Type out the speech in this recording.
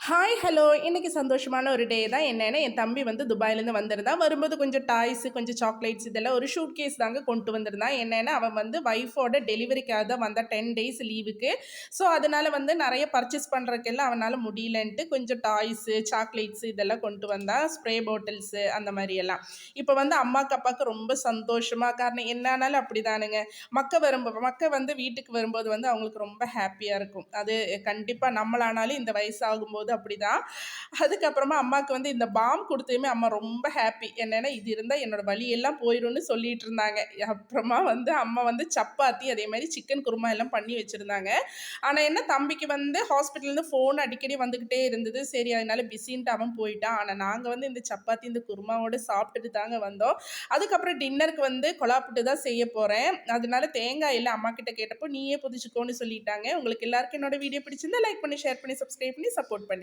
Hi hello இன்னைக்கு சந்தோஷமான ஒரு டே தான். என்னன்னா என் தம்பி வந்து துபாயிலேருந்து வந்திருந்தான். வரும்போது கொஞ்சம் டாய்ஸு கொஞ்சம் சாக்லேட்ஸ் இதெல்லாம் ஒரு ஷூட் கேஸ் தாங்க கொண்டு வந்திருந்தான். என்னன்னா அவன் வந்து ஒய்ஃபோட டெலிவரிக்காக தான் வந்தான் 10 டேஸ் லீவுக்கு. ஸோ அதனால வந்து நிறைய பர்ச்சேஸ் பண்ணுறதுக்கெல்லாம் அவனால் முடியலன்ட்டு கொஞ்சம் டாய்ஸு சாக்லேட்ஸு இதெல்லாம் கொண்டு வந்தான். ஸ்ப்ரே பாட்டில்ஸு அந்த மாதிரி எல்லாம். இப்போ வந்து அம்மாவுக்கு அப்பாவுக்கு ரொம்ப சந்தோஷமாக, காரணம் என்னானாலும் அப்படி தானுங்க. மக்க வந்து வீட்டுக்கு வரும்போது வந்து அவங்களுக்கு ரொம்ப ஹாப்பியாக இருக்கும். அது கண்டிப்பாக நம்மளானாலும் இந்த வயசாகும்போது அப்படிதான். அதுக்கப்புறமா அம்மாவுக்கு வந்து இந்த பாம் கொடுத்ததுமே அம்மா ரொம்ப ஹாப்பி. என்னன்னா இது இருந்தால் என்னோட வலியெல்லாம் போயிடும்னு சொல்லிட்டு இருந்தாங்க. அப்புறமா வந்து அம்மா வந்து சப்பாத்தி அதே மாதிரி சிக்கன் குருமா எல்லாம் பண்ணி வச்சுருந்தாங்க. ஆனால் என்ன தம்பிக்கு வந்து ஹாஸ்பிட்டல்லேருந்து ஃபோன் அடிக்கடி வந்துக்கிட்டே இருந்தது. சரி அதனால பிஸின்ட்டு அவன் போயிட்டான். ஆனால் நாங்கள் வந்து இந்த சப்பாத்தி இந்த குருமாவோடு சாப்பிட்டுட்டு தாங்க வந்தோம். அதுக்கப்புறம் டின்னருக்கு வந்து கொலாப்புட்டு தான் செய்ய போகிறேன். அதனால தேங்காய் இல்லை, அம்மா கிட்ட கேட்டப்போ நீயே புதிச்சுக்கோன்னு சொல்லிட்டாங்க. உங்களுக்கு எல்லாருக்கும் என்னோட வீடியோ பிடிச்சிருந்தா லைக் பண்ணி ஷேர் பண்ணி சப்ஸ்கிரைப் பண்ணி சப்போர்ட் பண்ணி